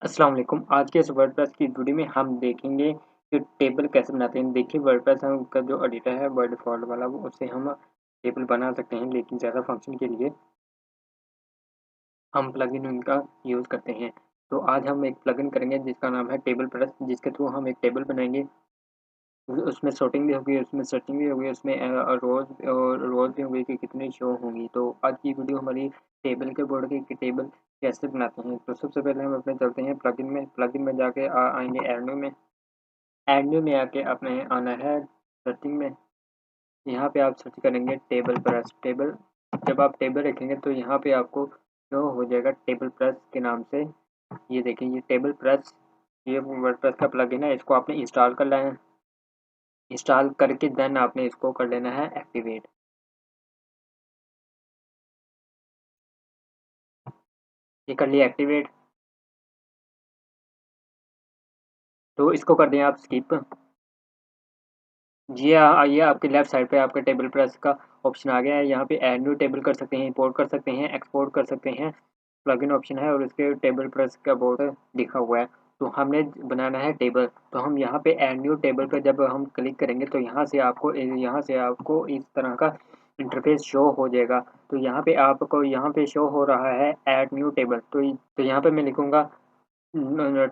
अस्सलाम वालेकुम। आज के इस वर्डप्रेस की वीडियो में हम देखेंगे कि टेबल कैसे बनाते हैं। देखिए वर्डप्रेस का जो एडिटर है बाय डिफ़ॉल्ट वाला वो उससे हम टेबल बना सकते हैं, लेकिन ज़्यादा फंक्शन के लिए हम प्लगइन उनका यूज़ करते हैं। तो आज हम एक प्लगइन करेंगे जिसका नाम है टेबल प्रेस, जिसके थ्रू हम एक टेबल बनाएँगे। उसमें सॉर्टिंग भी होगी, उसमें सर्चिंग भी होगी, उसमें रोज़ भी होंगी कि कितनी शो होंगी। तो आज की वीडियो हमारी टेबल के बोर्ड की कि टेबल कैसे बनाते हैं। तो सबसे पहले हम अपने चलते हैं प्लगइन में जाके आएँगे ऐड न्यू में आके आपने आना है सर्चिंग में। यहाँ पे आप सर्च करेंगे टेबल प्रेस। टेबल जब आप टेबल रखेंगे तो यहाँ पे आपको शो हो जाएगा टेबल प्रेस के नाम से। ये देखिए ये टेबल प्रेस, ये वर्डप्रेस का प्लगइन है, इसको आपने इंस्टॉल कर लेना है। इंस्टॉल करके देन आपने इसको कर लेना है एक्टिवेट। ये कर लिया एक्टिवेट, तो इसको कर दें आप स्किप। ये आपके लेफ्ट साइड पे आपका टेबल प्रेस का ऑप्शन आ गया है। यहाँ पे ऐड न्यू टेबल कर सकते हैं, इंपोर्ट कर सकते हैं, एक्सपोर्ट कर सकते हैं। प्लगइन ऑप्शन है और उसके टेबल प्रेस का बोर्ड लिखा हुआ है। तो हमने बनाना है टेबल, तो हम यहाँ पे ऐड न्यू टेबल पे जब हम क्लिक करेंगे तो यहाँ से आपको इस तरह का इंटरफेस शो हो जाएगा। तो यहाँ पे शो हो रहा है ऐड न्यू टेबल। तो यहाँ पे मैं लिखूँगा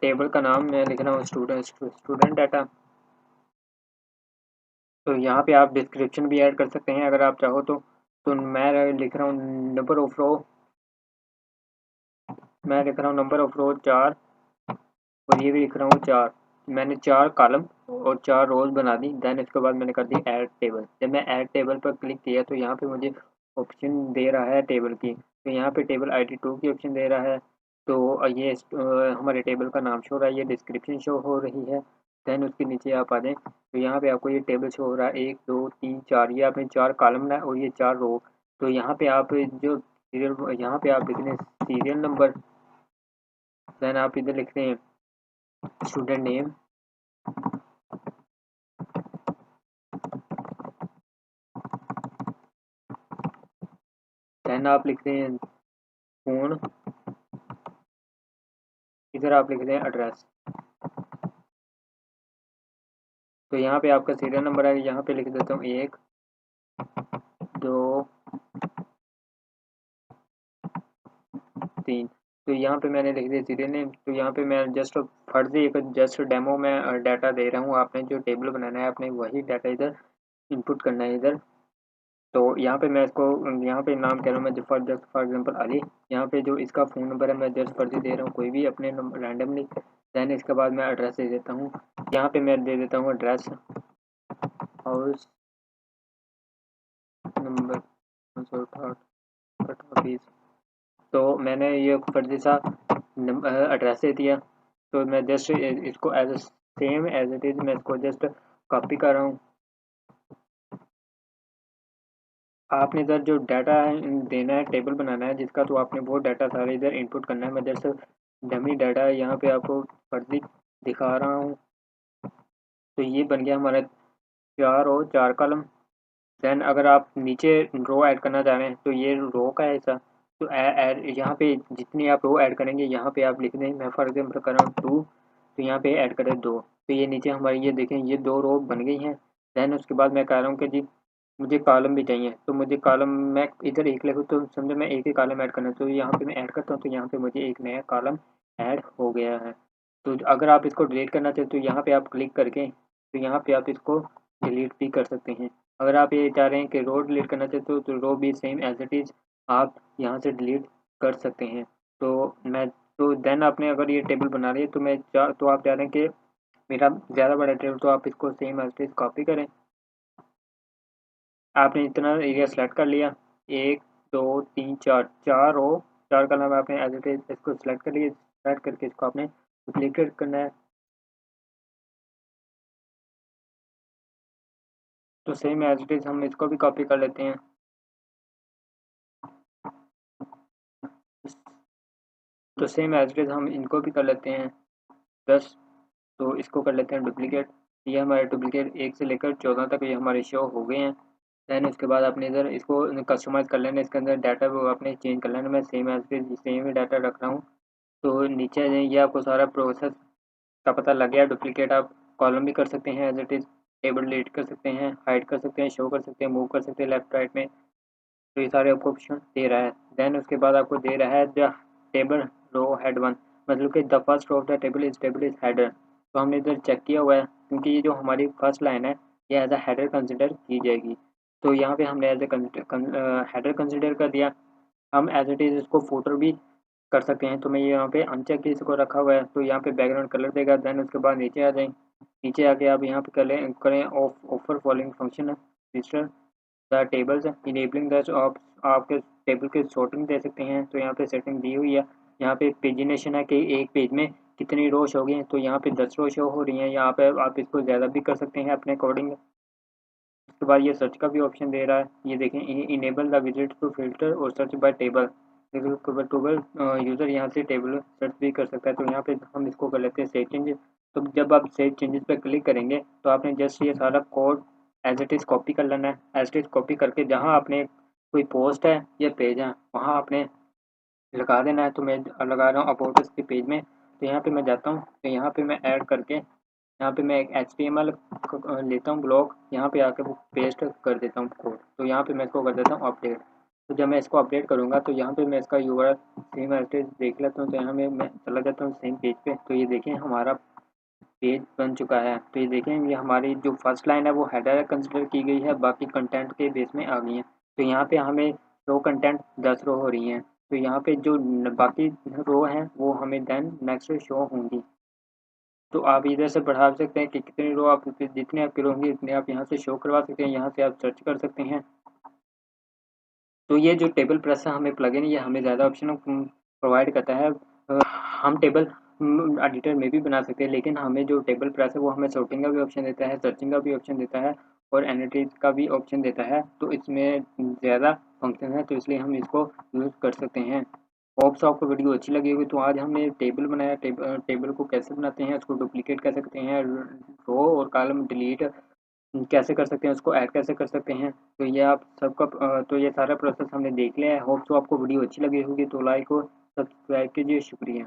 टेबल का नाम मैं लिख रहा हूँ स्टूडेंट डाटा। तो यहाँ पे आप डिस्क्रिप्शन भी ऐड कर सकते हैं अगर आप चाहो तो। मैं लिख रहा हूँ नंबर ऑफ रो 4 और ये भी लिख रहा हूँ 4। मैंने 4 कॉलम और 4 रोज़ बना दी। देन इसके बाद मैंने कर दी ऐड टेबल। जब मैं ऐड टेबल पर क्लिक किया तो यहाँ पे मुझे ऑप्शन दे रहा है टेबल की। तो यहाँ पे टेबल आईडी 2 की ऑप्शन दे रहा है। तो हमारे टेबल का नाम शो हो रहा है, ये डिस्क्रिप्शन शो हो रही है। देन उसके नीचे आप आ जाएँ तो यहाँ पे आपको ये टेबल शो हो रहा है 1, 2, 3, 4। ये आपने 4 कॉलम बनाए और ये 4 रो। तो यहाँ पे आप लिख दें सीरियल नंबर। देन आप इधर लिख दें स्टूडेंट नेम। देन आप लिख दें फ़ोन। इधर आप लिख दें एड्रेस। तो यहाँ पे आपका सीरियल नंबर है, यहाँ पे लिख देता हूँ 1, 2, 3। तो यहाँ पे मैंने लिख दिया सीरियल नेम। तो यहाँ पे मैं जस्ट डेमो में डाटा दे रहा हूँ। आपने जो टेबल बनाना है आपने वही डाटा इधर इनपुट करना है इधर। तो यहाँ पे मैं इसको यहाँ पे नाम कह रहा हूँ मैं जस्ट फॉर एग्जांपल अली। यहाँ पे जो इसका फ़ोन नंबर है मैं जस्ट फर्जी दे रहा हूँ कोई भी अपने नंबर रैंडमली। देन इसके बाद मैं एड्रेस दे देता हूँ। यहाँ पे मैं दे देता हूँ एड्रेस हाउस नंबर 568 तो मैंने ये फर्जी सा एड्रेस दे दिया। तो मैं जस्ट इसको सेम एज इट इज़ मैं इसको जस्ट कॉपी कर रहा हूँ। आपने इधर जो डाटा देना है टेबल बनाना है जिसका, तो आपने वो डाटा सारे इधर इनपुट करना है। मैं जस्ट डमी डाटा यहाँ पे आपको फर्जी दिखा रहा हूँ। तो ये बन गया हमारा 4 रो 4 कॉलम। देन अगर आप नीचे रो ऐड करना चाह रहे हैं तो ये रो का है हिस्सा। तो यहाँ पे जितनी आप रो ऐड करेंगे यहाँ पे आप लिख दें मैं फॉर एग्जाम्पल कर रहा हूँ 2। तो यहाँ पे ऐड करें 2। तो ये नीचे हमारी ये देखें ये 2 रो बन गई हैं। देन उसके बाद मैं कह रहा हूँ कि जी मुझे कॉलम भी चाहिए। तो मुझे कॉलम मैं इधर एक लिखूँ तो समझो मैं एक ही कॉलम ऐड करना है। तो यहाँ पे मैं ऐड करता हूँ तो यहाँ पे मुझे एक नया कॉलम ऐड हो गया है। तो अगर आप इसको डिलीट करना चाहें तो यहाँ पे आप क्लिक करके तो यहाँ पे आप इसको डिलीट भी कर सकते हैं। अगर आप ये चाह रहे हैं कि रो डिलीट करना चाहते हो तो रो भी सेम एज इट इज़ आप यहाँ से डिलीट कर सकते हैं। तो देन आपने अगर ये टेबल बना लिया तो आप चाह रहे हैं कि मेरा ज़्यादा बड़ा टेबल, तो आप इसको same as it is copy करें। आपने इतना एरिया सेलेक्ट कर लिया 1, 2, 3, 4 4 रो 4 कॉलम आपने एज इट इज़ इसको सेलेक्ट कर लिया। सेलेक्ट करके इसको आपने डुप्लीकेट करना है। तो सेम एज इट इज़ हम इसको भी कॉपी कर लेते हैं। तो सेम एज इट इज़ हम इनको भी कर लेते हैं 10। तो इसको कर लेते हैं डुप्लीकेट। ये हमारे डुप्लीकेट 1 से लेकर 14 तक ये हमारे शो हो गए हैं। देन उसके बाद आपने इधर इसको कस्टमाइज़ कर लेना है। इसके अंदर डाटा वो आपने चेंज कर लेना है। मैं same as it is same ही डाटा रख रहा हूँ। तो नीचे आ जाएँ, ये आपको सारा प्रोसेस का पता लग गया। डुप्लीकेट आप कॉलम भी कर सकते हैं as it is, table delete कर सकते हैं, हाइड कर सकते हैं, शो कर सकते हैं, मूव कर सकते हैं लेफ्ट राइट में। तो ये सारे आपको ऑप्शन दे रहा है। देन उसके बाद आपको दे रहा है द टेबल रो हेड 1, मतलब कि the first row of the table is header. तो हमने इधर चेक किया हुआ है क्योंकि ये जो हमारी फर्स्ट लाइन है ये एज़ अ हेडर कंसिडर की जाएगी। तो यहाँ पे हमने एज़ अ हेडर कंसिडर कर दिया। हम एज़ इट इज़ इसको फुटर भी कर सकते हैं। तो मैं यहाँ पे अनचेक इसको रखा हुआ है, तो यहाँ पे बैकग्राउंड कलर देगा। देन उसके बाद नीचे आ जाएँ, नीचे आके आप यहाँ पे करें offer following function register the tables enabling the आप आपके टेबल की सॉर्टिंग दे सकते हैं। तो यहाँ पे सेटिंग दी हुई है। यहाँ पे पेजिनेशन है कि एक पेज में कितनी रो शो होगी, तो यहाँ पे 10 रो शो हो रही हैं। यहाँ पे आप इसको ज़्यादा भी कर सकते हैं अपने अकॉर्डिंग। उसके बाद ये सर्च का भी ऑप्शन दे रहा है। ये देखें, enable the visit to filter और search by table. Table user यहाँ से टेबल सर्च भी कर सकता है। तो यहाँ पे हम इसको कर लेते हैं सेव चेंजेस। तो जब आप सेव चेंजेस पे क्लिक करेंगे तो आपने जस्ट ये सारा code as it is copy कर लेना है। एज इट इज़ कॉपी करके जहाँ आपने कोई पोस्ट है या पेज है वहाँ आपने लगा देना है। तो मैं लगा रहा हूँ अबाउट अस के पेज में। तो यहाँ पे मैं जाता हूँ, तो यहाँ पे मैं ऐड करके यहाँ पे मैं एक HTML लेता हूँ ब्लॉक, यहाँ पे आके वो पेस्ट कर देता हूँ कोड। तो यहाँ पे मैं इसको कर देता हूँ अपडेट। तो जब मैं इसको अपडेट करूँगा तो यहाँ पे मैं इसका URL सेम एड्रेस देख लेता हूँ। तो यहाँ में मैं चला जाता हूँ सेम पेज पे। तो ये देखें हमारा पेज बन चुका है। तो ये देखें, ये हमारी जो फर्स्ट लाइन है वो हेडर कंसिडर की गई है, बाकी कंटेंट के बेस में आ गई है। तो यहाँ पे हमें रो कंटेंट 10 रो हो रही हैं। तो यहाँ पे जो बाकी रो हैं वो हमें देन नेक्स्ट शो होंगी। तो आप इधर से बढ़ा सकते हैं कि कितनी रो आप जितने आपकी रो होंगी उतने आप यहाँ से शो करवा सकते हैं। यहाँ से आप सर्च कर सकते हैं। तो ये जो टेबल प्रेस है हमें प्लगइन ये हमें ज़्यादा ऑप्शन प्रोवाइड करता है। हम टेबल एडिटर में भी बना सकते हैं, लेकिन हमें जो टेबल प्रेस है वो हमें सॉर्टिंग का भी ऑप्शन देता है, सर्चिंग का भी ऑप्शन देता है और एनालिटिक्स का भी ऑप्शन देता है। तो इसमें ज़्यादा फंक्शन है, तो इसलिए हम इसको यूज़ कर सकते हैं। होप सो आपको वीडियो अच्छी लगी होगी। तो आज हमने टेबल बनाया। टेबल को कैसे बनाते हैं, उसको डुप्लीकेट कैसे करते हैं, रो और कॉलम डिलीट कैसे कर सकते हैं, उसको ऐड कैसे कर सकते हैं। तो ये आप सबका तो ये सारा प्रोसेस हमने देख लिया है। होप सो आपको वीडियो अच्छी लगी होगी। तो लाइक और सब्सक्राइब कीजिए। शुक्रिया।